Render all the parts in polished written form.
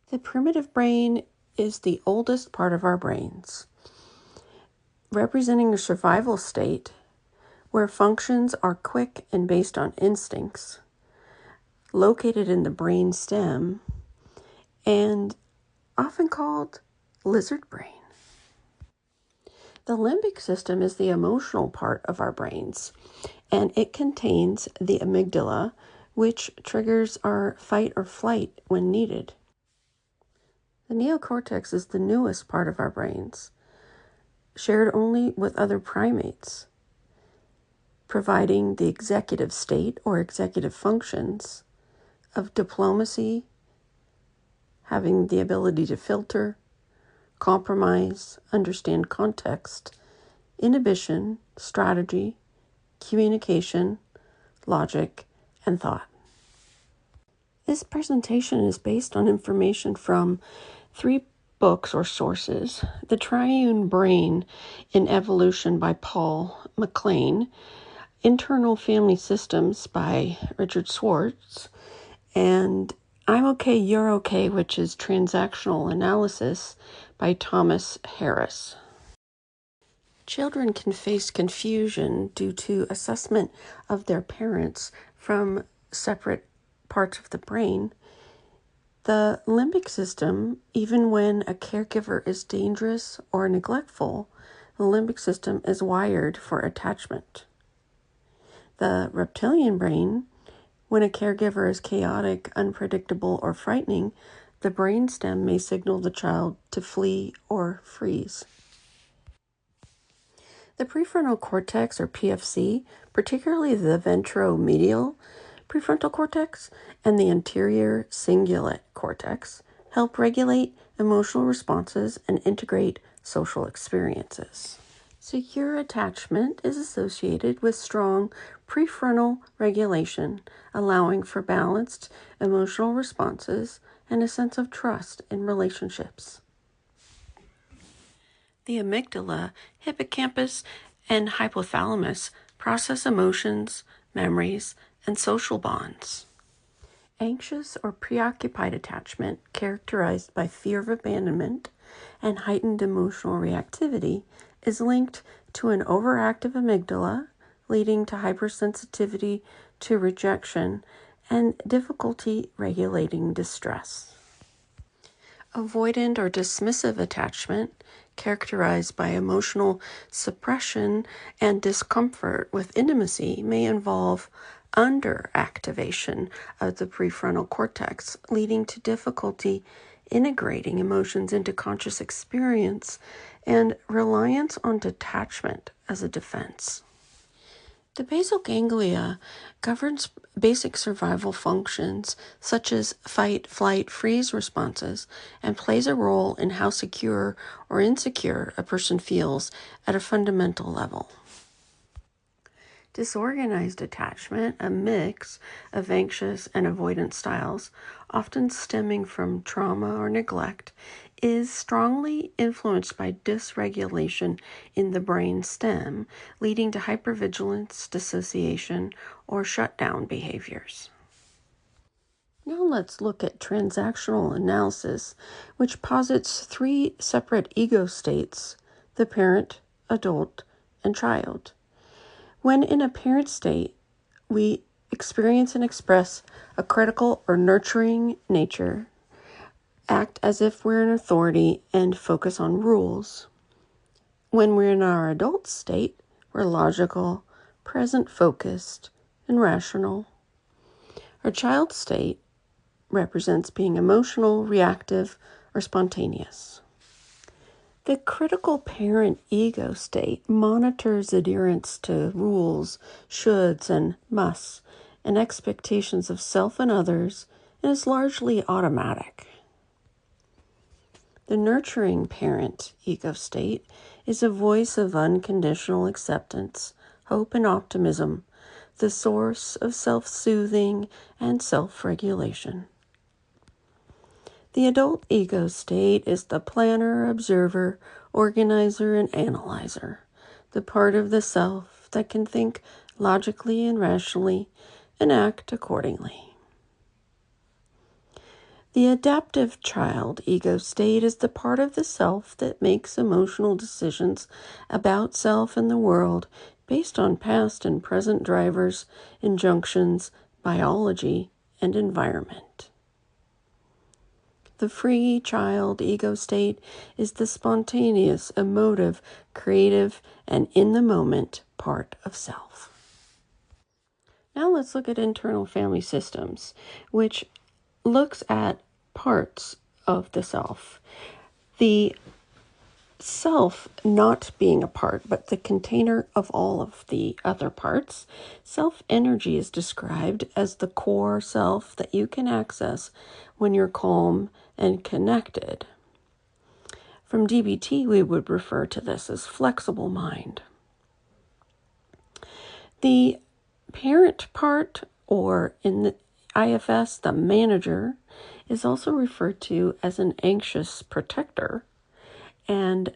The primitive brain is the oldest part of our brains, representing a survival state where functions are quick and based on instincts, located in the brainstem, and often called lizard brain. The limbic system is the emotional part of our brains, and it contains the amygdala, which triggers our fight or flight when needed. The neocortex is the newest part of our brains, shared only with other primates, providing the executive state or executive functions of diplomacy, having the ability to filter, compromise, understand context, inhibition, strategy, communication, logic, and thought. This presentation is based on information from 3 books or sources: The Triune Brain in Evolution by Paul MacLean, Internal Family Systems by Richard Schwartz, and I'm Okay, You're Okay, which is Transactional Analysis by Thomas Harris. Children can face confusion due to assessment of their parents from separate parts of the brain. The limbic system, even when a caregiver is dangerous or neglectful, the limbic system is wired for attachment. The reptilian brain, when a caregiver is chaotic, unpredictable, or frightening, the brainstem may signal the child to flee or freeze. The prefrontal cortex, or PFC, particularly the ventromedial prefrontal cortex and the anterior cingulate cortex, help regulate emotional responses and integrate social experiences. Secure attachment is associated with strong prefrontal regulation, allowing for balanced emotional responses and a sense of trust in relationships. The amygdala, hippocampus, and hypothalamus process emotions, memories, and social bonds. Anxious or preoccupied attachment, characterized by fear of abandonment and heightened emotional reactivity, is linked to an overactive amygdala, leading to hypersensitivity to rejection and difficulty regulating distress. Avoidant or dismissive attachment, characterized by emotional suppression and discomfort with intimacy, may involve underactivation of the prefrontal cortex, leading to difficulty integrating emotions into conscious experience and reliance on detachment as a defense. The basal ganglia governs basic survival functions such as fight, flight, freeze responses, and plays a role in how secure or insecure a person feels at a fundamental level. Disorganized attachment, a mix of anxious and avoidant styles, often stemming from trauma or neglect, is strongly influenced by dysregulation in the brain stem, leading to hypervigilance, dissociation, or shutdown behaviors. Now let's look at transactional analysis, which posits 3 separate ego states: the parent, adult, and child. When in a parent state, we experience and express a critical or nurturing nature, act as if we're an authority, and focus on rules. When we're in our adult state, we're logical, present-focused, and rational. Our child state represents being emotional, reactive, or spontaneous. The critical parent ego state monitors adherence to rules, shoulds, and musts, and expectations of self and others, and is largely automatic. The nurturing parent ego state is a voice of unconditional acceptance, hope, and optimism, the source of self-soothing and self-regulation. The adult ego state is the planner, observer, organizer, and analyzer, the part of the self that can think logically and rationally and act accordingly. The adaptive child ego state is the part of the self that makes emotional decisions about self and the world based on past and present drivers, injunctions, biology, and environment. The free child ego state is the spontaneous, emotive, creative, and in-the-moment part of self. Now let's look at internal family systems, which looks at parts of the self. The self not being a part, but the container of all of the other parts. Self-energy is described as the core self that you can access when you're calm and connected. From DBT, we would refer to this as flexible mind. The parent part, or in the IFS, the manager, is also referred to as an anxious protector and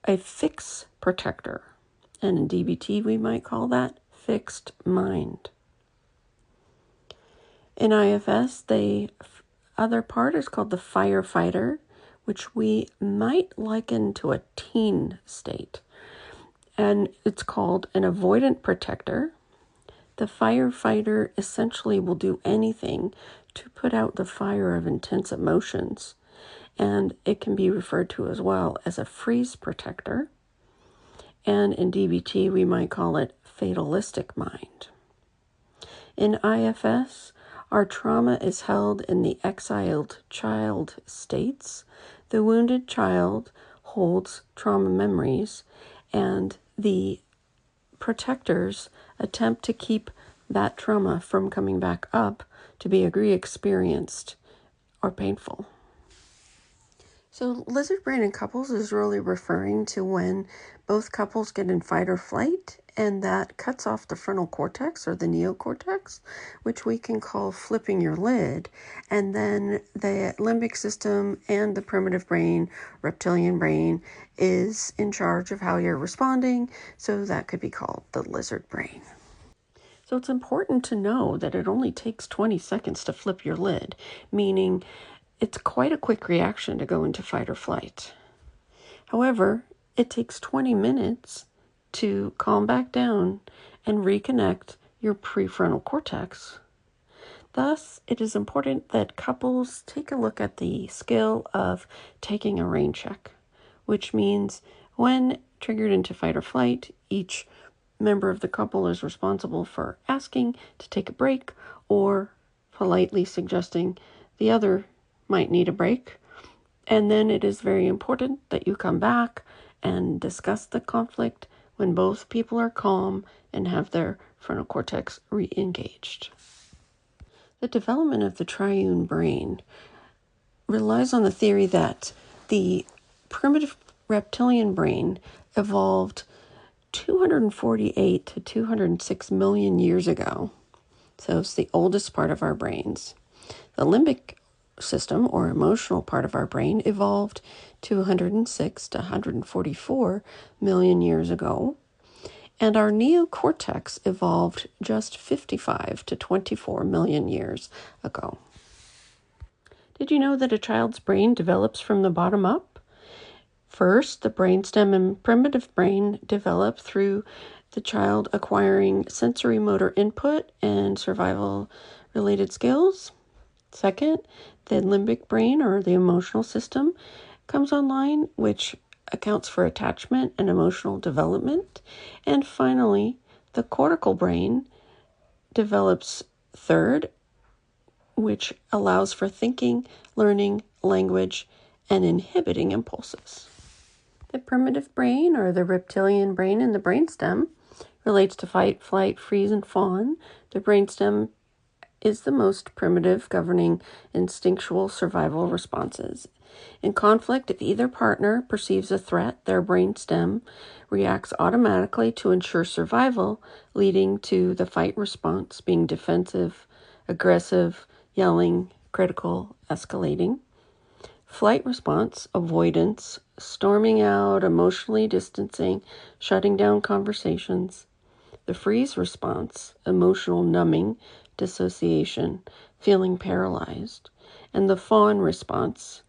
a fixed protector. And in DBT, we might call that fixed mind. In IFS, the other part is called the firefighter, which we might liken to a teen state. And it's called an avoidant protector. The firefighter essentially will do anything to put out the fire of intense emotions. And it can be referred to as well as a freeze protector. And in DBT, we might call it fatalistic mind. In IFS, our trauma is held in the exiled child states. The wounded child holds trauma memories, and the protectors attempt to keep that trauma from coming back up to be re-experienced or painful. So lizard brain in couples is really referring to when both couples get in fight or flight, and that cuts off the frontal cortex or the neocortex, which we can call flipping your lid. And then the limbic system and the primitive brain, reptilian brain, is in charge of how you're responding. So that could be called the lizard brain. So it's important to know that it only takes 20 seconds to flip your lid, meaning it's quite a quick reaction to go into fight or flight. However, it takes 20 minutes to calm back down and reconnect your prefrontal cortex. Thus, it is important that couples take a look at the skill of taking a rain check, which means when triggered into fight or flight, each member of the couple is responsible for asking to take a break or politely suggesting the other might need a break. And then it is very important that you come back and discuss the conflict when both people are calm and have their frontal cortex re-engaged. The development of the triune brain relies on the theory that the primitive reptilian brain evolved 248 to 206 million years ago. So it's the oldest part of our brains. The limbic system, or emotional part of our brain, evolved 206 to 144 million years ago. And our neocortex evolved just 55 to 24 million years ago. Did you know that a child's brain develops from the bottom up? First, the brainstem and primitive brain develop through the child acquiring sensory motor input and survival-related skills. Second, the limbic brain, or the emotional system, comes online, which accounts for attachment and emotional development. And finally, the cortical brain develops third, which allows for thinking, learning, language, and inhibiting impulses. The primitive brain, or the reptilian brain in the brainstem, relates to fight, flight, freeze, and fawn. The brainstem is the most primitive, governing instinctual survival responses. In conflict, if either partner perceives a threat, their brainstem reacts automatically to ensure survival, leading to the fight response being defensive, aggressive, yelling, critical, escalating. Flight response, avoidance, storming out, emotionally distancing, shutting down conversations. The freeze response, emotional numbing, dissociation, feeling paralyzed. and the fawn response,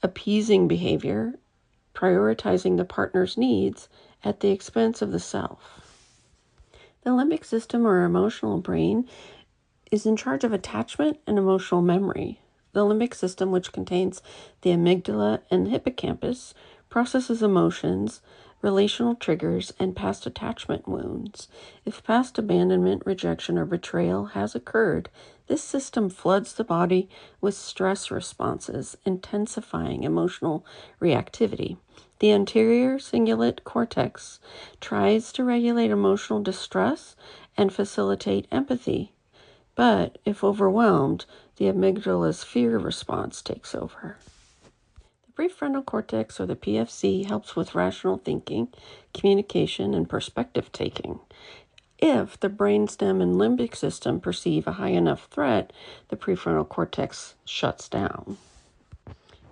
appeasing behavior, prioritizing the partner's needs at the expense of the self. The limbic system or emotional brain is in charge of attachment and emotional memory. The limbic system, which contains the amygdala and hippocampus, processes emotions, relational triggers, and past attachment wounds. If past abandonment, rejection, or betrayal has occurred, this system floods the body with stress responses, intensifying emotional reactivity. The anterior cingulate cortex tries to regulate emotional distress and facilitate empathy. But if overwhelmed, the amygdala's fear response takes over. The prefrontal cortex, or the PFC, helps with rational thinking, communication, and perspective taking. If the brainstem and limbic system perceive a high enough threat, the prefrontal cortex shuts down.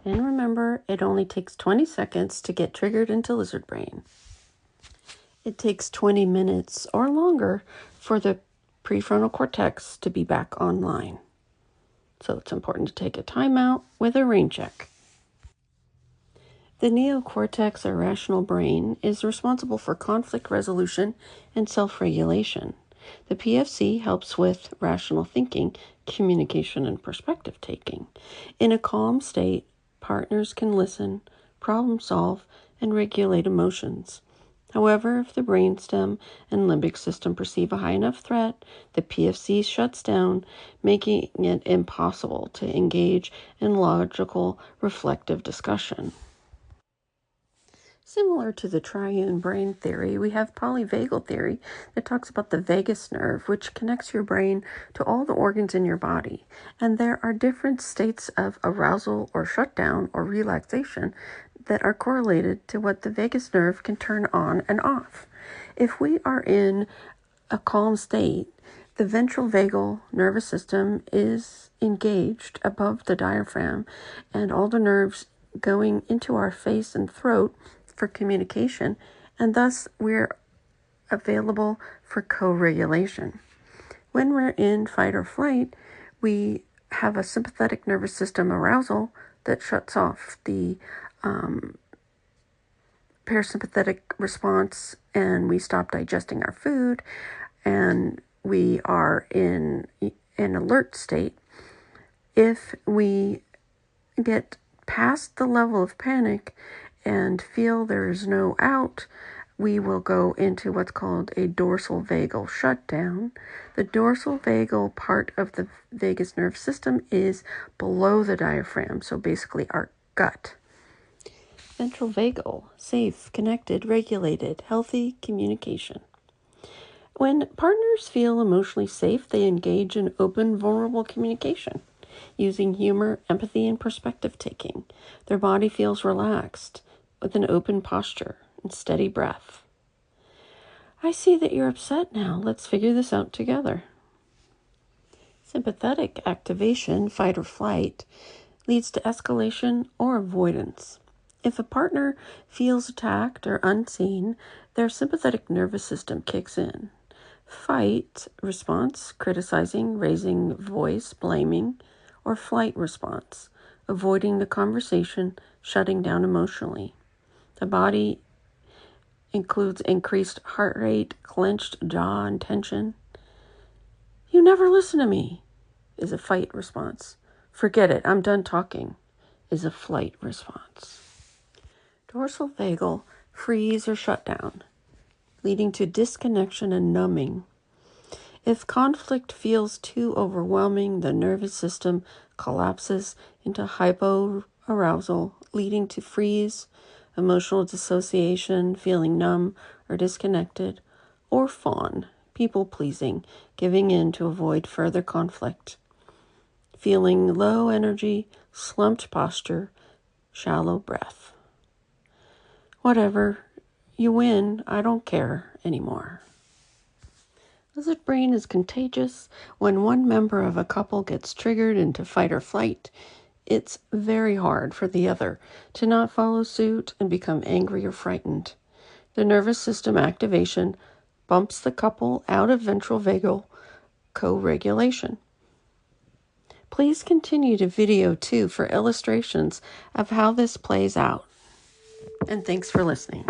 And remember, it only takes 20 seconds to get triggered into lizard brain. It takes 20 minutes or longer for the prefrontal cortex to be back online. So it's important to take a timeout with a rain check. The neocortex, or rational brain, is responsible for conflict resolution and self-regulation. The PFC helps with rational thinking, communication, and perspective taking. In a calm state, partners can listen, problem solve, and regulate emotions. However, if the brainstem and limbic system perceive a high enough threat, the PFC shuts down, making it impossible to engage in logical, reflective discussion. Similar to the Triune Brain theory, we have Polyvagal Theory that talks about the vagus nerve, which connects your brain to all the organs in your body. And there are different states of arousal or shutdown or relaxation that are correlated to what the vagus nerve can turn on and off. If we are in a calm state, the ventral vagal nervous system is engaged above the diaphragm, and all the nerves going into our face and throat for communication, and thus we're available for co-regulation. When we're in fight or flight, we have a sympathetic nervous system arousal that shuts off the parasympathetic response, and we stop digesting our food, and we are in an alert state. If we get past the level of panic and feel there is no out, we will go into what's called a dorsal vagal shutdown. The dorsal vagal part of the vagus nerve system is below the diaphragm, so basically our gut. Ventral vagal, safe, connected, regulated, healthy communication. When partners feel emotionally safe, they engage in open, vulnerable communication, using humor, empathy, and perspective taking. Their body feels relaxed, with an open posture and steady breath. I see that you're upset now. Let's figure this out together. Sympathetic activation, fight or flight, leads to escalation or avoidance. If a partner feels attacked or unseen, their sympathetic nervous system kicks in. Fight response, criticizing, raising voice, blaming, or flight response, avoiding the conversation, shutting down emotionally. The body includes increased heart rate, clenched jaw, and tension. You never listen to me, is a fight response. Forget it, I'm done talking, is a flight response. Dorsal vagal, freeze or shut down, leading to disconnection and numbing. If conflict feels too overwhelming, the nervous system collapses into hypoarousal, leading to freeze, emotional dissociation, feeling numb or disconnected, or fawn, people-pleasing, giving in to avoid further conflict. Feeling low energy, slumped posture, shallow breath. Whatever, you win, I don't care anymore. Lizard brain is contagious. When one member of a couple gets triggered into fight or flight, it's very hard for the other to not follow suit and become angry or frightened. The nervous system activation bumps the couple out of ventral vagal co-regulation. Please continue to video 2 for illustrations of how this plays out. And thanks for listening.